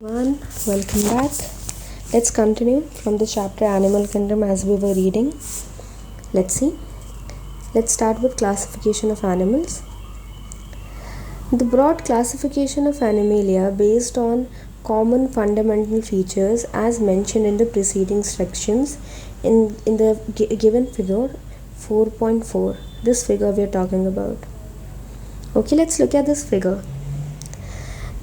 Everyone, welcome back. Let's continue from the chapter Animal Kingdom as we were reading. Let's see. Let's start with classification of animals. The broad classification of Animalia based on common fundamental features as mentioned in the preceding sections in the given figure 4.4. This figure we are talking about. Okay, let's look at this figure.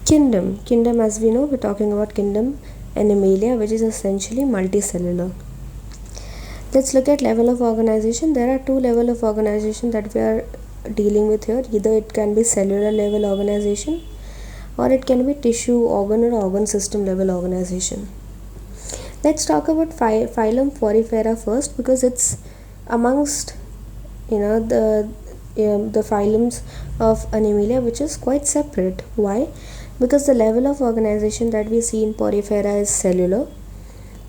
Kingdom, as we know, we're talking about kingdom Animalia, which is essentially multicellular. Let's look at level of organization. There are two levels of organization that we are dealing with here. Either it can be cellular level organization or it can be tissue, organ or organ system level organization. Let's talk about phylum Porifera first, because it's amongst the phylums of Animalia, which is quite separate. Why? Because the level of organization that we see in Porifera is cellular.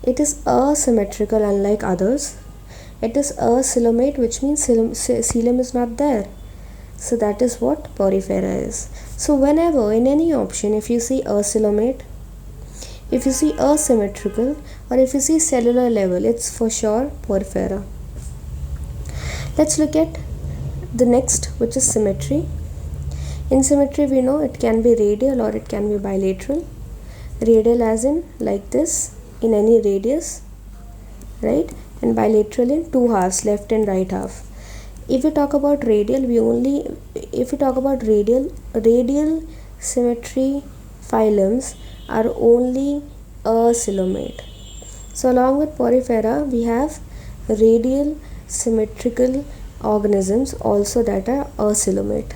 It is asymmetrical unlike others. It is acoelomate, which means coelom is not there. So that is what Porifera is. So whenever in any option, if you see acoelomate, if you see asymmetrical, or if you see cellular level, it's for sure Porifera. Let's look at the next, which is symmetry. In symmetry, we know it can be radial or it can be bilateral. Radial as in like this, in any radius, right? And bilateral in two halves, left and right half. If we talk about radial, radial symmetry phylums are only acoelomate. So along with Porifera, we have radial symmetrical organisms also that are acoelomate.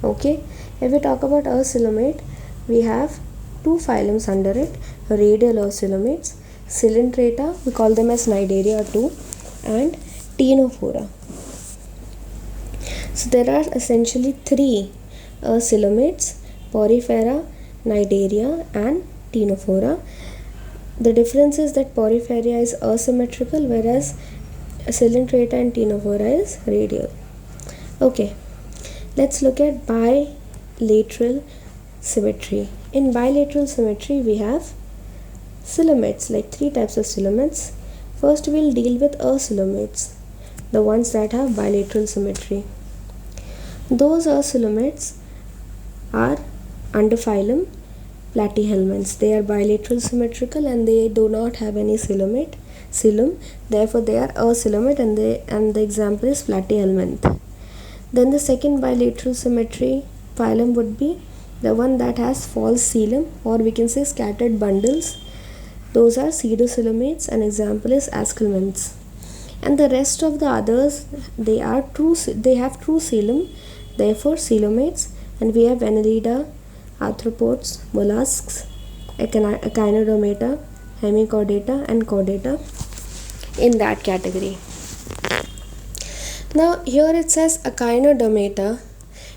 Okay, if we talk about acoelomate, we have two phylums under it, radial acoelomates, Coelenterata, we call them as Cnidaria too, and Ctenophora. So there are essentially three acoelomates, Porifera, Cnidaria and Ctenophora. The difference is that Porifera is asymmetrical, whereas Coelenterata and Ctenophora is radial. Okay. Let's look at bilateral symmetry. In bilateral symmetry, we have coelomates, like three types of coelomates. First, we'll deal with acoelomates, the ones that have bilateral symmetry. Those acoelomates are under phylum Platyhelminths. They are bilateral symmetrical and they do not have any coelom. Therefore, they are acoelomate, and the example is Platyhelminth. Then the second bilateral symmetry phylum would be the one that has false coelom, or we can say scattered bundles. Those are pseudocoelomates. An example is Ascalminths. And the rest of the others, they have true coelom, therefore coelomates. And we have Annelida, arthropods, mollusks, Echinodermata, Hemichordata and Chordata in that category. Now here it says Echinodermata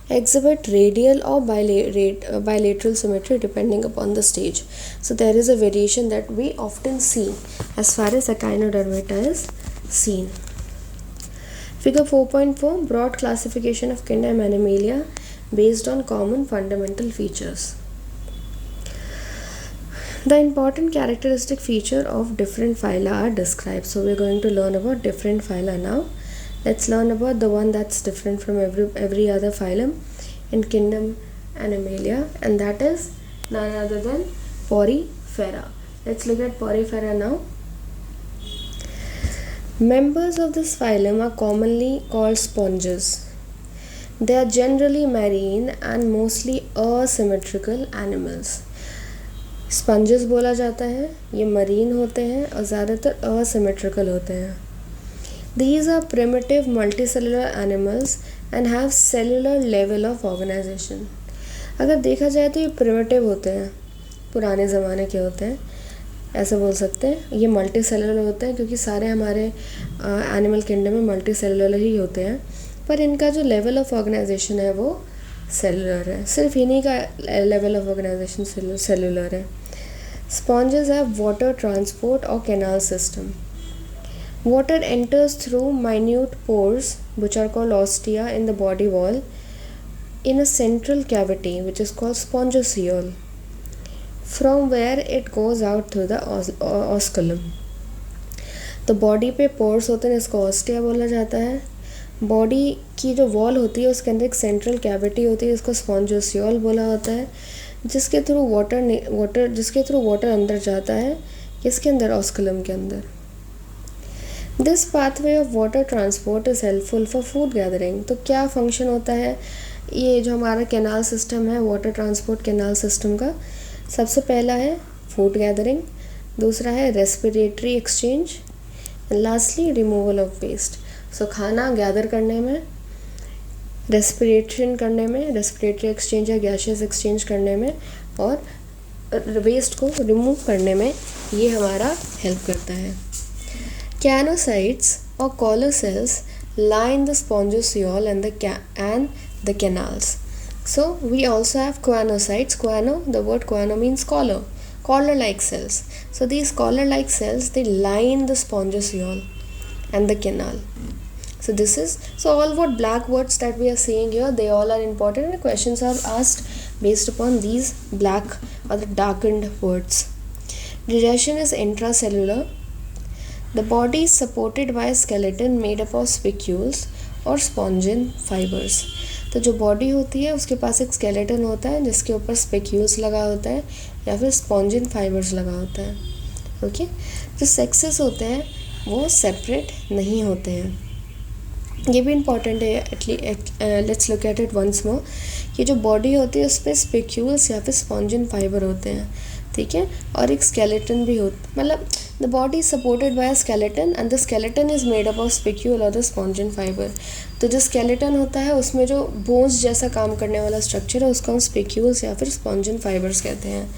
exhibit radial or bilateral symmetry depending upon the stage. So there is a variation that we often see as far as Echinodermata is seen. Figure 4.4, broad classification of kingdom Animalia based on common fundamental features. The important characteristic feature of different phyla are described. So we're going to learn about different phyla now. Let's learn about the one that's different from every other phylum in kingdom Animalia, and that is none other than Porifera. Let's look at Porifera now. Members of this phylum are commonly called sponges. They are generally marine and mostly asymmetrical animals. Sponges बोला जाता है, ये marine होते हैं और ज़्यादातर asymmetrical होते हैं. These are primitive multicellular animals and have cellular level of organization. अगर देखा जाए तो ये primitive होते हैं, पुराने ज़माने के होते हैं, ऐसा बोल सकते हैं. ये मल्टीसेलुलर होते हैं क्योंकि सारे हमारे एनिमल किंगडम में मल्टीसेलुलर ही होते हैं, पर इनका जो लेवल ऑफ ऑर्गेनाइजेशन है वो सेलुलर है. सिर्फ इन्हीं का लेवल ऑफ ऑर्गेनाइजेशन सेलुलर है. Sponges have water transport or canal system. Water enters through minute pores, which are called ostia, in the body wall in a central cavity which is called spongocoel. from where it goes out through the osculum. तो body पे pores होते हैं, इसको ostia बोला जाता है. Body की जो वॉल होती है उसके अंदर एक सेंट्रल कैविटी होती है, इसको स्पॉन्जोसियोल बोला होता है, जिसके थ्रू वाटर अंदर जाता है. किसके अंदर? ऑस्कुलम के अंदर. This pathway of water transport is helpful for food gathering. तो क्या फंक्शन होता है ये जो हमारा कैनाल सिस्टम है, वाटर ट्रांसपोर्ट कैनाल सिस्टम का? सबसे पहला है फूड गैदरिंग, दूसरा है respiratory exchange, and lastly removal of waste. So खाना गैदर करने में, रेस्पिरेशन करने में, रेस्पिरेटरी एक्सचेंज या गैशियस एक्सचेंज करने में, और वेस्ट को रिमूव करने में ये हमारा हेल्प करता है. Canocytes or collar cells line the spongiosole and the canals. So we also have choanocytes. The word choano means collar, collar-like cells. So these collar-like cells, they line the spongiosole and the canal. So all what black words that we are seeing here, they all are important, and questions are asked based upon these black or the darkened words. Digestion is intracellular. The body is supported by a skeleton made up of spicules और spongin fibers. तो जो body होती है उसके पास एक skeleton होता है जिसके ऊपर स्पेक्यूल्स लगा होता है या फिर स्पॉन्जिन फाइबर्स लगा होता है. ओके. जो सेक्सेस होते हैं वो सेपरेट नहीं होते हैं. ये भी इम्पॉर्टेंट है. Let's look at it once more. ये जो बॉडी होती है उस पर स्पेक्यूल्स या फिर स्पॉन्जिन फाइबर होते हैं, ठीक है, और एक स्केलेटन भी होता, मतलब the body is supported by a skeleton and the skeleton is made up of spicule और द स्पॉन्जिन फाइबर. तो जो स्केलेटन होता है उसमें जो बोन्स जैसा काम करने वाला स्ट्रक्चर है उसको हम स्पेक्यूल्स या फिर स्पॉन्जिन फाइबर्स कहते हैं.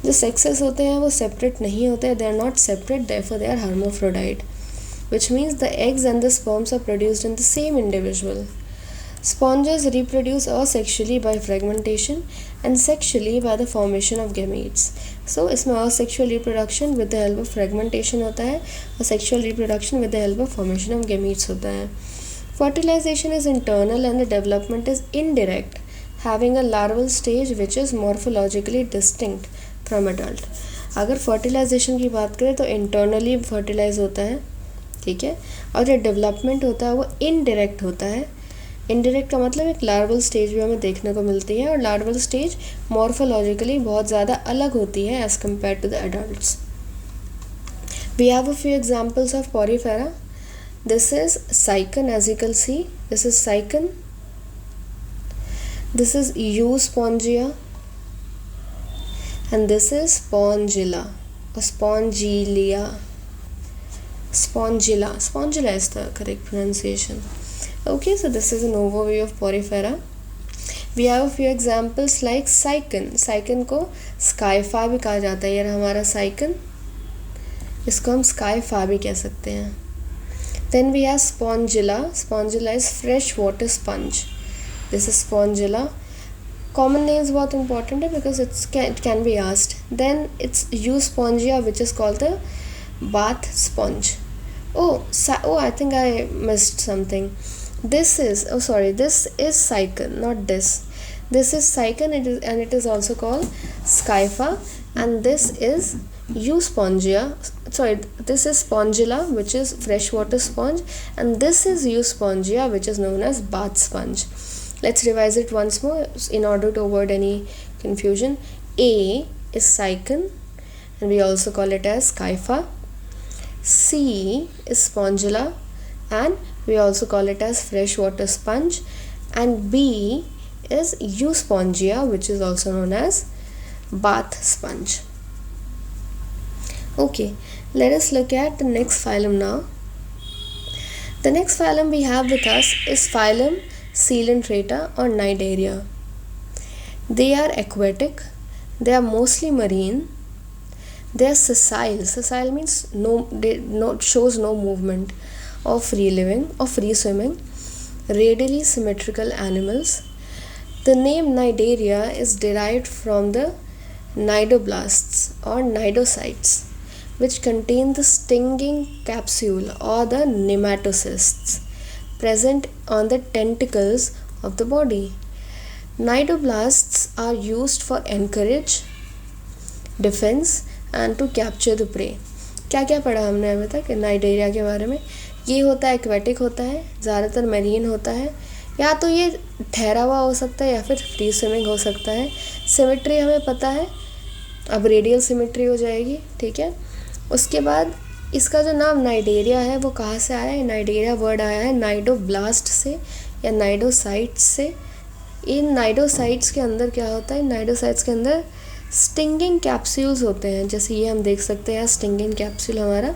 जो सेक्सेस होते हैं वो सेपरेट नहीं होते हैं, they are not separate, therefore they are hermaphrodite, which means the eggs and the sperms are produced in the same individual. Sponges reproduce asexually by fragmentation and sexually by the formation of gametes. So इसमें asexual reproduction with the help of fragmentation होता है और sexual reproduction with the help of formation of gametes होता है. Fertilization is internal and the development is indirect, having a larval stage which is morphologically distinct from adult. अगर fertilization की बात करें तो internally fertilize होता है, ठीक है, और जो डेवलपमेंट होता है वो इनडायरेक्ट होता है. इनडायरेक्ट का मतलब एक लार्वल स्टेज भी हमें देखने को मिलती है, और लार्वल स्टेज मॉर्फोलॉजिकली बहुत ज़्यादा अलग होती है as compare to the adults. We have a few examples of porifera. This is sycon, as you can see, this is sycon, this is euspongia, and this is spongilla और spongilla. Spongilla is the correct pronunciation. Okay, so this is an overview of porifera. We have a few examples like cycon. Cycon को skypha भी कहा जाता है. ये हमारा cycon, इसको हम skypha भी कह सकते हैं. Then we have spongilla. Spongilla is fresh water sponge. This is spongilla. Common names बहुत important है because it can be asked. Then it's euspongia, which is called the bath sponge. I think I missed something. This is cycon, not this. This is cycon, it is also called skypha, and this is euspongia. This is spongilla, which is freshwater sponge, and this is euspongia, which is known as bath sponge. Let's revise it once more in order to avoid any confusion. A is cycon, and we also call it as skypha. C is spongilla, and we also call it as freshwater sponge, and B is euspongia, which is also known as bath sponge. Okay, let us look at the next phylum now. The next phylum we have with us is phylum Coelenterata or Cnidaria. They are aquatic, they are mostly marine. They are sessile. Sessile means shows no movement, or free living or free swimming. Radially symmetrical animals. The name Cnidaria is derived from the cnidoblasts or cnidocytes, which contain the stinging capsule or the nematocysts present on the tentacles of the body. Cnidoblasts are used for anchorage, defence and to capture the prey. क्या क्या पढ़ा हमने अभी तक Cnidaria के बारे में? ये होता है एक्वेटिक होता है, ज़्यादातर मेरीन होता है, या तो ये ठहरा हुआ हो सकता है या फिर फ्री स्विमिंग हो सकता है। सिमेट्री हमें पता है, अब रेडियल सिमेट्री हो जाएगी, ठीक है। उसके बाद इसका जो नाम नाइडेरिया है वो कहाँ से आया है? नाइडेरिया वर्ड आया है नाइडोब्लास्ट से या नाइडोसाइट्स से। इन नाइडोसाइट्स के अंदर क्या होता है? नाइडोसाइट्स के अंदर स्टिंगिंग कैप्सूल्स होते हैं, जैसे ये हम देख सकते हैं स्टिंगिंग कैप्सूल हमारा।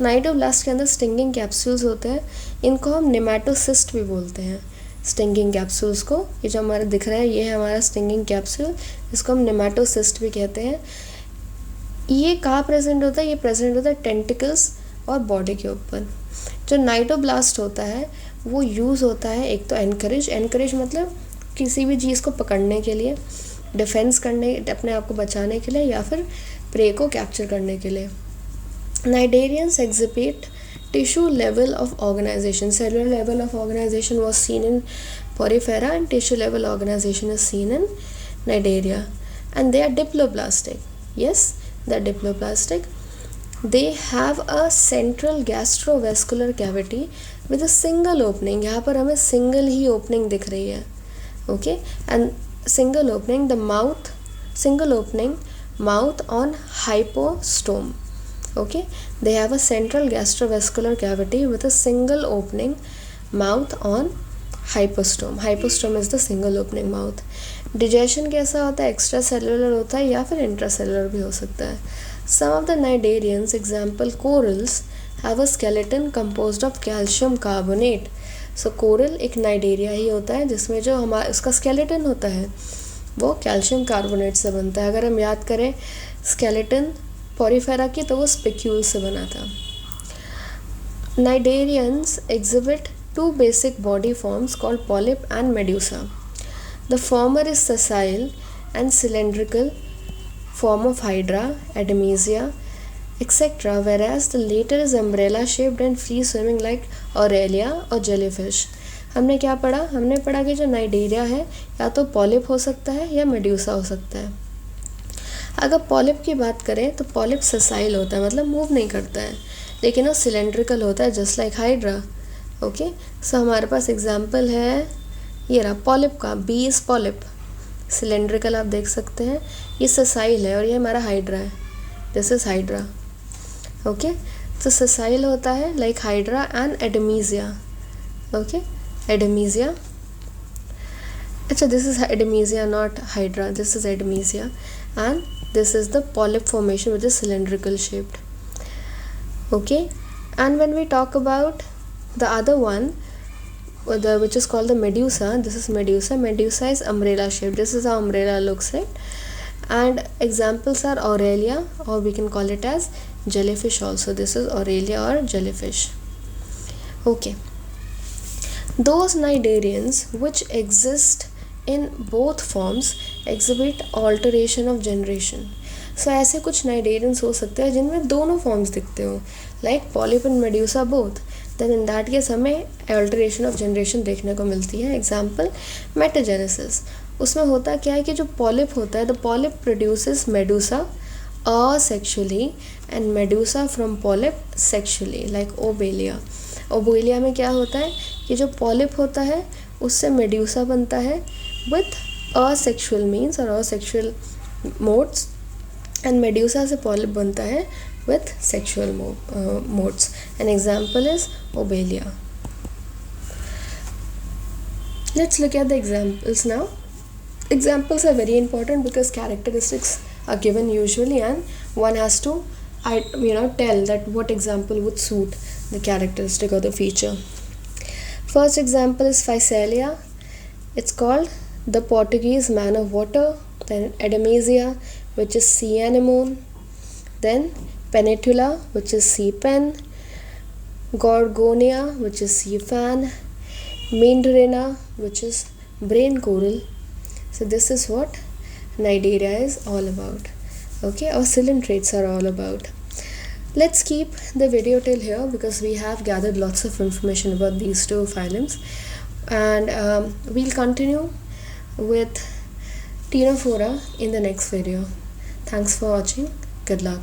नाइडोब्लास्ट के अंदर स्टिंगिंग कैप्सूल्स होते हैं, इनको हम नेमेटोसिस्ट भी बोलते हैं। स्टिंगिंग कैप्सूल्स को, ये जो हमारा दिख रहा है ये है हमारा स्टिंगिंग कैप्सूल, इसको हम नेमेटोसिस्ट भी कहते हैं। ये कहाँ प्रेजेंट होता है? ये प्रेजेंट होता है टेंटिकल्स और बॉडी के ऊपर। जो नाइडोब्लास्ट होता है वो यूज़ होता है एक तो एनकरेज मतलब किसी भी चीज़ को पकड़ने के लिए, डिफेंस करने, अपने आप को बचाने के लिए, या फिर प्रे को कैप्चर करने के लिए। Cnidarians exhibit tissue level of organization. Cellular level of organization was seen in Porifera and tissue level organization is seen in Nidaria. And they are diploblastic. Yes, they are diploblastic. They have a central gastrovascular cavity with a single opening. यहाँ पर हमें single ही opening दिख रही है, okay? And single opening, the mouth, single opening mouth on hypostome. Okay, they have a central gastrovascular cavity with a single opening mouth on hypostome. Hypostome is the single opening mouth. Digestion कैसा होता है? Extra cellular होता है या फिर intracellular भी हो सकता है। Some of the Cnidarians, example corals, have a skeleton composed of calcium carbonate. So coral एक नाइडेरिया ही होता है जिसमें जो हमारा उसका स्केलेटन होता है वो कैल्शियम कार्बोनेट से बनता है। अगर हम याद करें स्केलेटन पोरीफेरा की तो वो स्पिक्यूल से बना था। Cnidarians exhibit two basic body forms called polyp and medusa. The former is sessile and cylindrical form of hydra, adamisia, etc., whereas the later is umbrella shaped and free swimming like aurelia or jellyfish. हमने क्या पढ़ा? हमने पढ़ा कि जो Cnidaria है या तो पॉलिप हो सकता है या मेड्यूसा हो सकता है। अगर पॉलिप की बात करें तो पॉलिप ससाइल होता है, मतलब मूव नहीं करता है, लेकिन वो सिलेंड्रिकल होता है जस्ट लाइक हाइड्रा। ओके, सो हमारे पास एग्जांपल है ये रहा पॉलिप का, बी इज पॉलिप, सिलेंड्रिकल आप देख सकते हैं, ये ससाइल है और ये हमारा हाइड्रा है, दिस इज हाइड्रा। ओके, तो ससाइल होता है like hydra and adamsia. Okay, adamsia, अच्छा this is adamsia not hydra, this is adamsia and this is the polyp formation which is cylindrical shaped. Okay, and when we talk about the other one which is called the medusa, this is medusa. Medusa is umbrella shaped, this is how umbrella looks, right? And examples are aurelia, or we can call it as jellyfish also. This is aurelia or jellyfish. Okay, those cnidarians which exist in both forms exhibit alteration of generation. So ऐसे कुछ cnidarians हो सकते हैं जिनमें दोनों forms दिखते हो, like polyp and medusa both, then in that case हमें अल्टरेशन ऑफ जनरेशन देखने को मिलती है। एग्जाम्पल मेटाजेनेसिस, उसमें होता क्या है कि जो पॉलिप होता है, the polyp produces Medusa asexually and Medusa from polyp sexually, like Obelia. Obelia में क्या होता है कि जो पॉलिप होता है उससे मेड्यूसा बनता है with asexual means or asexual modes, and medusa से polyp बनता है with sexual modes. An example is obelia. Let's look at the examples now. Examples are very important because characteristics are given usually and one has to tell that what example would suit the characteristic or the feature. First example is Physalia. It's called the Portuguese man of water. Then Adamisia, which is sea anemone. Then Penetula, which is sea pen. Gorgonia, which is sea fan. Mindrena, which is brain coral. So this is what Cnidaria is all about. Okay, or cylindrids are all about. Let's keep the video till here because we have gathered lots of information about these two phylums, and we'll continue with Ctenophora in the next video. Thanks for watching. Good luck.